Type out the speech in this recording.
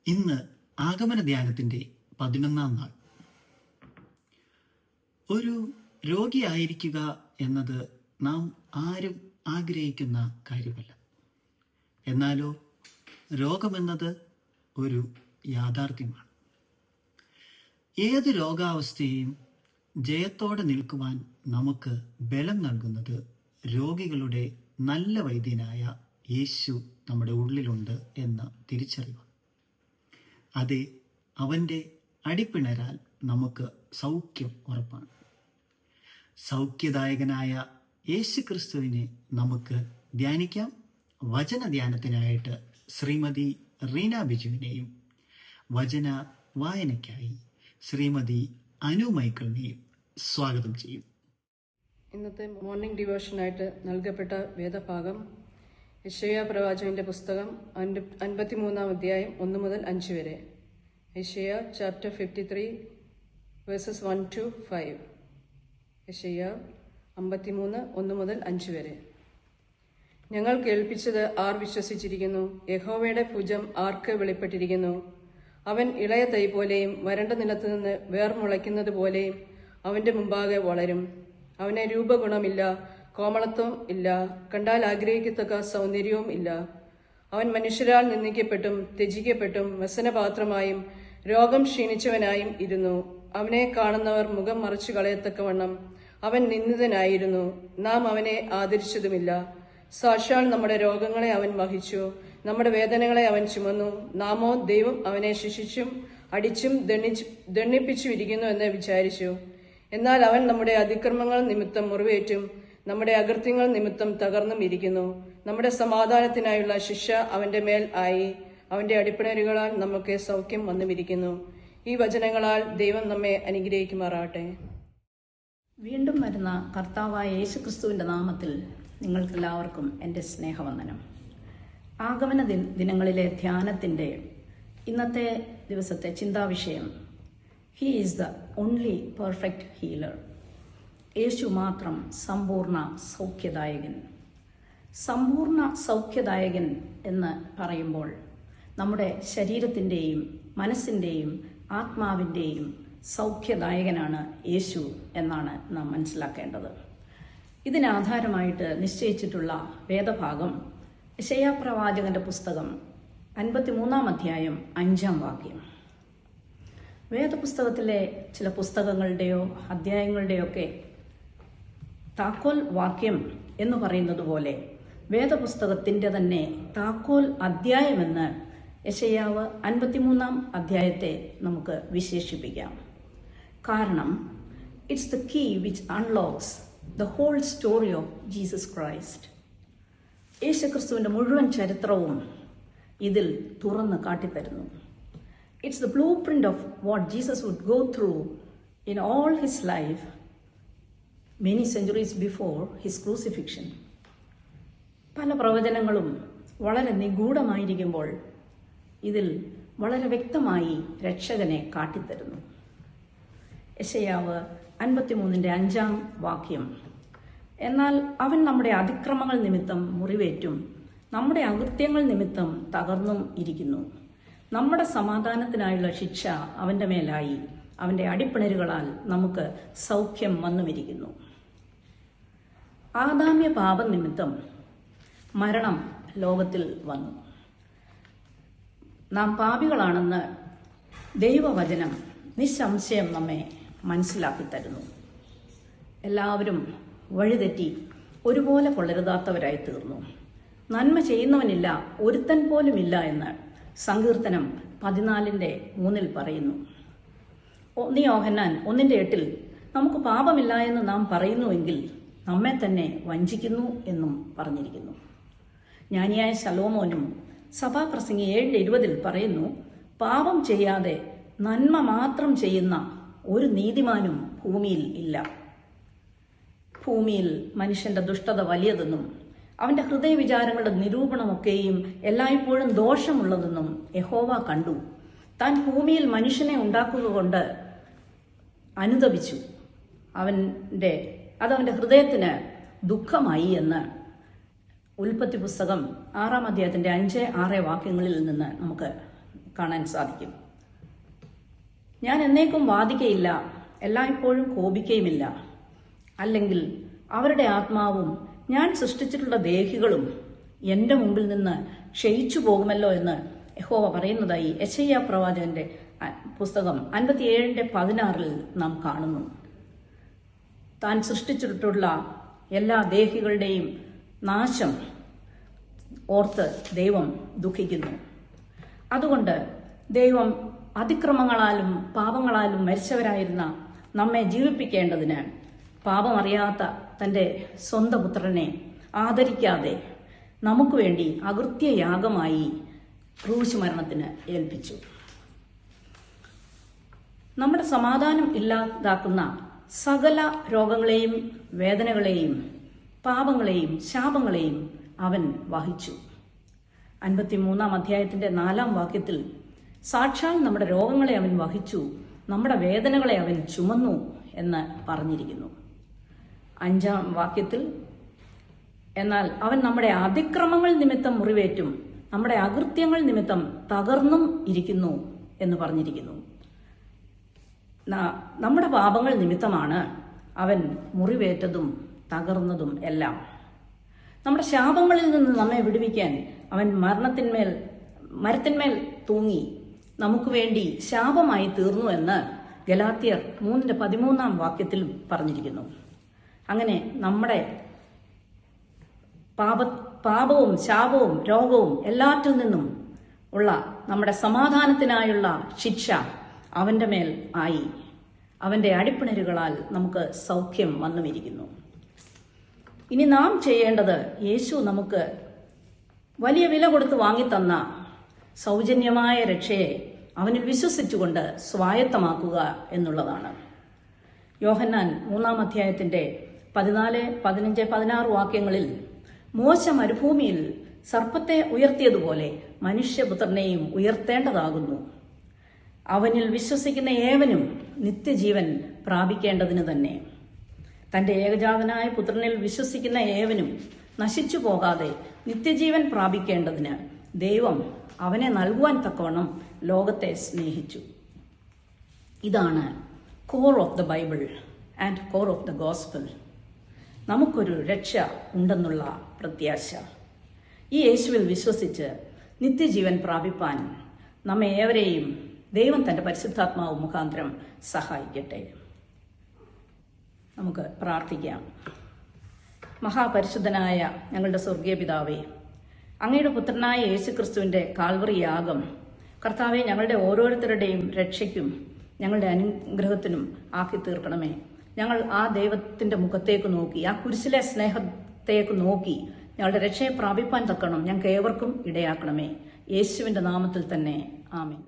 ഇന്ന് ആഗമന ധ്യാനത്തിൻ്റെ 11-ാം നാൾ. ഒരു രോഗിയായിരിക്കുക എന്നത് നാം ആരും ആഗ്രഹിക്കുന്ന കാര്യമല്ല. എന്നാലോ രോഗമെന്നത് ഒരു യാഥാർത്ഥ്യമാണ്. ഏത് രോഗാവസ്ഥയെയും ജയത്തോടെ നിൽക്കുവാൻ നമുക്ക് ബലം നൽകുന്നത് രോഗികളുടെ നല്ല വൈദ്യനായ യേശു നമ്മുടെ ഉള്ളിലുണ്ട് എന്ന തിരിച്ചറിവ്. അതെ, അവൻ്റെ അടിപ്പിണരാൽ നമുക്ക് സൗഖ്യം ഉറപ്പാണ്. സൗഖ്യദായകനായ യേശു ക്രിസ്തുവിനെ നമുക്ക് ധ്യാനിക്കാം. വചന ധ്യാനത്തിനായിട്ട് ശ്രീമതി റീന ബിജുവിനെയും വചന വായനയ്ക്കായി ശ്രീമതി അനു മൈക്കിളിനെയും സ്വാഗതം ചെയ്യും. ഇന്നത്തെ മോർണിംഗ് ഡിവോഷനായിട്ട് നൽകപ്പെട്ട വേദഭാഗം യെശയ്യാ പ്രവാചകന്റെ പുസ്തകം 53-ാം അധ്യായം 1 മുതൽ 5 വരെ. യെശയ്യാ ചാപ്റ്റർ 53 വേഴ്സസ് 1 to 5. യെശയ്യാ 53 1 മുതൽ 5 വരെ. ഞങ്ങൾ കേൾപ്പിച്ചത് ആർ വിശ്വസിച്ചിരിക്കുന്നു? യഹോവയുടെ ഭുജം ആർക്ക് വെളിപ്പെട്ടിരിക്കുന്നു? അവൻ ഇളയ തൈ പോലെയും വരണ്ട നിലത്തു നിന്ന് വേർമുളയ്ക്കുന്നത് പോലെയും അവന്റെ മുമ്പാകെ വളരും. അവന് രൂപഗുണമില്ല, കോമളത്വം ഇല്ല, കണ്ടാൽ ആഗ്രഹിക്കത്തക്ക സൗന്ദര്യവും ഇല്ല. അവൻ മനുഷ്യരാൽ നിന്ദിക്കപ്പെട്ടും ത്യജിക്കപ്പെട്ടും വ്യസനപാത്രമായും രോഗം ക്ഷീണിച്ചവനായും ഇരുന്നു. അവനെ കാണുന്നവർ മുഖം മറച്ചു കളയത്തക്കവണ്ണം അവൻ നിന്ദിതനായിരുന്നു. നാം അവനെ ആദരിച്ചതുമില്ല. സാക്ഷാൽ നമ്മുടെ രോഗങ്ങളെ അവൻ വഹിച്ചു, നമ്മുടെ വേദനകളെ അവൻ ചുമന്നു. നാമോ ദൈവം അവനെ ശിക്ഷിച്ചും അടിച്ചും ദണ്ഡിപ്പിച്ചും ഇരിക്കുന്നു എന്ന് വിചാരിച്ചു. എന്നാൽ അവൻ നമ്മുടെ അതിക്രമങ്ങൾ നിമിത്തം മുറിവേറ്റും നമ്മുടെ അകൃത്യങ്ങൾ നിമിത്തം തകർന്നും ഇരിക്കുന്നു. നമ്മുടെ സമാധാനത്തിനായുള്ള ശിക്ഷ അവന്റെ മേൽ ആയി, അവന്റെ അടിപ്പിണരുകളാൽ നമുക്ക് സൗഖ്യം വന്നുമിരിക്കുന്നു. ഈ വചനങ്ങളാൽ ദൈവം നമ്മെ അനുഗ്രഹിക്കുമാറാട്ടെ. വീണ്ടും വരുന്ന കർത്താവായ യേശുക്രിസ്തുവിന്റെ നാമത്തിൽ നിങ്ങൾക്കെല്ലാവർക്കും എൻ്റെ സ്നേഹവന്ദനം. ആഗമന ദിനങ്ങളിലെ ധ്യാനത്തിൻ്റെ ഇന്നത്തെ ദിവസത്തെ ചിന്താവിഷയം, he is the only perfect healer. യേശു മാത്രം സമ്പൂർണ്ണ സൗഖ്യദായകൻ. സമ്പൂർണ്ണ സൗഖ്യദായകൻ എന്ന് പറയുമ്പോൾ നമ്മുടെ ശരീരത്തിൻ്റെയും മനസ്സിൻ്റെയും ആത്മാവിൻ്റെയും സൗഖ്യദായകനാണ് യേശു എന്നാണ് നാം മനസ്സിലാക്കേണ്ടത്. ഇതിനാധാരമായിട്ട് നിശ്ചയിച്ചിട്ടുള്ള വേദഭാഗം യെശയ്യാ പ്രവാചകന്റെ പുസ്തകം 53-ാം അധ്യായം 5-ാം വാക്യം. വേദപുസ്തകത്തിലെ ചില പുസ്തകങ്ങളുടെയോ അധ്യായങ്ങളുടെയോ ഒക്കെ താക്കോൽ വാക്യം എന്ന് പറയുന്നത് പോലെ വേദപുസ്തകത്തിൻ്റെ തന്നെ താക്കോൽ അധ്യായമെന്ന് യെശയ്യാവ് 53-ാം അധ്യായത്തെ നമുക്ക് വിശേഷിപ്പിക്കാം. കാരണം it's the key which unlocks the whole story of Jesus Christ. യേശുക്രിസ്തുവിൻ്റെ മുഴുവൻ ചരിത്രവും ഇതിൽ തുറന്ന് കാട്ടിത്തരുന്നു. It's the blueprint of what Jesus would go through in all his life many centuries before his crucifixion. പല പ്രവചനങ്ങളും വളരെ നിഗൂഢമായിരിക്കുമ്പോൾ ഇതിൽ വളരെ വ്യക്തമായി രക്ഷകനെ കാട്ടിത്തരുന്നു. യെശയ്യാവ് 53-ന്റെ 5-ാം വാക്യം, എന്നാൽ അവൻ നമ്മുടെ അതിക്രമങ്ങൾ നിമിത്തം മുറിവേറ്റും നമ്മുടെ അകൃത്യങ്ങൾ നിമിത്തം തകർന്നും ഇരിക്കുന്നു. നമ്മുടെ സമാധാനത്തിനായുള്ള ശിക്ഷ അവന്റെ മേലായി, അവന്റെ അടിപ്പിണരുകളാൽ നമുക്ക് സൗഖ്യം വന്നുമിരിക്കുന്നു. ആദാമ്യ പാപം നിമിത്തം മരണം ലോകത്തിൽ വന്നു. നാം പാപികളാണെന്ന് ദൈവവചനം നിസ്സംശയം നമ്മെ മനസ്സിലാക്കി തരുന്നു. എല്ലാവരും വഴിതെറ്റി ഒരുപോലെ കൊള്ളരുതാത്തവരായി തീർന്നു. നന്മ ചെയ്യുന്നവനില്ല, ഒരുത്തൻ പോലുമില്ല എന്ന് സങ്കീർത്തനം 14:3 പറയുന്നു. 1 യോഹന്നാൻ 1:8 നമുക്ക് പാപമില്ല എന്ന് നാം പറയുന്നുവെങ്കിൽ നമ്മെ തന്നെ വഞ്ചിക്കുന്നു എന്നും പറഞ്ഞിരിക്കുന്നു. ജ്ഞാനിയായ ശലോമോനും സഭാപ്രസംഗി 7:20 പറയുന്നു, പാപം ചെയ്യാതെ നന്മ മാത്രം ചെയ്യുന്ന ഒരു നീതിമാനും ഭൂമിയിൽ ഇല്ല. ഭൂമിയിൽ മനുഷ്യന്റെ ദുഷ്ടത വലിയതെന്നും അവന്റെ ഹൃദയവിചാരങ്ങളുടെ നിരൂപണമൊക്കെയും എല്ലായ്പ്പോഴും ദോഷമുള്ളതെന്നും യഹോവ കണ്ടു. താൻ ഭൂമിയിൽ മനുഷ്യനെ ഉണ്ടാക്കുക കൊണ്ട് അനുതപിച്ചു. അതവന്റെ ഹൃദയത്തിന് ദുഃഖമായി എന്ന് ഉൽപ്പത്തി പുസ്തകം 6-ാം അധ്യായത്തിന്റെ 5-6 വാക്യങ്ങളിൽ നിന്ന് നമുക്ക് കാണാൻ സാധിക്കും. ഞാൻ എന്നേക്കും വാദിക്കയില്ല, എല്ലായ്പ്പോഴും കോപിക്കുകയുമില്ല. അല്ലെങ്കിൽ അവരുടെ ആത്മാവും ഞാൻ സൃഷ്ടിച്ചിട്ടുള്ള ദേഹികളും എൻ്റെ മുമ്പിൽ നിന്ന് ക്ഷയിച്ചു പോകുമല്ലോ എന്ന് യഹോവ പറയുന്നതായി യെശയ്യാ പ്രവാചകന്റെ പുസ്തകം 57:16 നാം കാണുന്നു. താൻ സൃഷ്ടിച്ചിട്ടുള്ള എല്ലാ ദേഹികളുടെയും നാശം ഓർത്ത് ദൈവം ദുഃഖിക്കുന്നു. അതുകൊണ്ട് ദൈവം അതിക്രമങ്ങളാലും പാപങ്ങളാലും മരിച്ചവരായിരുന്ന നമ്മെ ജീവിപ്പിക്കേണ്ടതിന് പാപമറിയാത്ത തൻ്റെ സ്വന്തം പുത്രനെ ആദരിക്കാതെ നമുക്ക് വേണ്ടി അകൃത്യയാഗമായി ക്രൂശ് മരണത്തിന് ഏൽപ്പിച്ചു. നമ്മുടെ സമാധാനം ഇല്ലാതാക്കുന്ന സകല രോഗങ്ങളെയും വേദനകളെയും പാപങ്ങളെയും ശാപങ്ങളെയും അവൻ വഹിച്ചു. 53-ാം അധ്യായത്തിന്റെ 4-ാം വാക്യത്തിൽ സാക്ഷാൽ നമ്മുടെ രോഗങ്ങളെ അവൻ വഹിച്ചു, നമ്മുടെ വേദനകളെ അവൻ ചുമന്നു എന്ന് പറഞ്ഞിരിക്കുന്നു. 5-ാം വാക്യത്തിൽ എന്നാൽ അവൻ നമ്മുടെ അതിക്രമങ്ങൾ നിമിത്തം മുറിവേറ്റും നമ്മുടെ അകൃത്യങ്ങൾ നിമിത്തം തകർന്നും ഇരിക്കുന്നു എന്ന് പറഞ്ഞിരിക്കുന്നു. നമ്മുടെ പാപങ്ങൾ നിമിത്തമാണ് അവൻ മുറിവേറ്റതും തകർന്നതും എല്ലാം. നമ്മുടെ ശാപങ്ങളിൽ നിന്ന് നമ്മെ വിടുവിക്കാൻ അവൻ മരത്തിന്മേൽ തൂങ്ങി നമുക്ക് വേണ്ടി ശാപമായി തീർന്നു എന്ന് ഗലാത്യർ 3:13 വാക്യത്തിൽ പറഞ്ഞിരിക്കുന്നു. അങ്ങനെ നമ്മുടെ പാപവും ശാപവും രോഗവും എല്ലാറ്റിൽ നിന്നും ഉള്ള നമ്മുടെ സമാധാനത്തിനായുള്ള ശിക്ഷ അവന്റെ മേൽ ആയി. അവന്റെ അടിപ്പിണരുകളാൽ നമുക്ക് സൗഖ്യം വന്നുമിരിക്കുന്നു. ഇനി നാം ചെയ്യേണ്ടത് യേശു നമുക്ക് വലിയ വില കൊടുത്ത് വാങ്ങിത്തന്ന സൗജന്യമായ രക്ഷയെ അവനിൽ വിശ്വസിച്ചുകൊണ്ട് സ്വായത്തമാക്കുക എന്നുള്ളതാണ്. യോഹന്നാൻ 3-ാം അധ്യായത്തിന്റെ 14, 15, 16 വാക്യങ്ങളിൽ മോശ മരുഭൂമിയിൽ സർപ്പത്തെ ഉയർത്തിയതുപോലെ മനുഷ്യപുത്രനെയും ഉയർത്തേണ്ടതാകുന്നു. അവനിൽ വിശ്വസിക്കുന്ന ഏവനും നിത്യജീവൻ പ്രാപിക്കേണ്ടതിന് തന്നെ. തന്റെ ഏകജാതനായ പുത്രനിൽ വിശ്വസിക്കുന്ന ഏവനും നശിച്ചു പോകാതെ നിത്യജീവൻ പ്രാപിക്കേണ്ടതിന് ദൈവം അവനെ നൽകുവാൻ തക്കവണ്ണം ലോകത്തെ സ്നേഹിച്ചു. ഇതാണ് core of the Bible and core of the gospel. നമുക്കൊരു രക്ഷ ഉണ്ടെന്നുള്ള പ്രത്യാശ. ഈ യേശുവിൽ വിശ്വസിച്ച് നിത്യജീവൻ പ്രാപിപ്പാൻ നമ്മെ ഏവരെയും ദൈവം തന്റെ പരിശുദ്ധാത്മാവ് മുഖാന്തരം സഹായിക്കട്ടെ. നമുക്ക് പ്രാർത്ഥിക്കാം. മഹാപരിശുദ്ധനായ ഞങ്ങളുടെ സ്വർഗീയ പിതാവേ, അങ്ങയുടെ പുത്രനായ യേശുക്രിസ്തുവിന്റെ കാൽവറി യാഗം കർത്താവെ ഞങ്ങളുടെ ഓരോരുത്തരുടെയും രക്ഷയ്ക്കും ഞങ്ങളുടെ അനുഗ്രഹത്തിനും ആക്കി തീർക്കണമേ. ഞങ്ങൾ ആ ദൈവത്തിന്റെ മുഖത്തേക്ക് നോക്കി, ആ കുരിശിലെ സ്നേഹത്തേക്ക് നോക്കി ഞങ്ങളുടെ രക്ഷയെ പ്രാപിപ്പാൻ തക്കണം ഞങ്ങൾക്ക് ഏവർക്കും ഇടയാക്കണമേ. യേശുവിന്റെ നാമത്തിൽ തന്നെ ആമേൻ.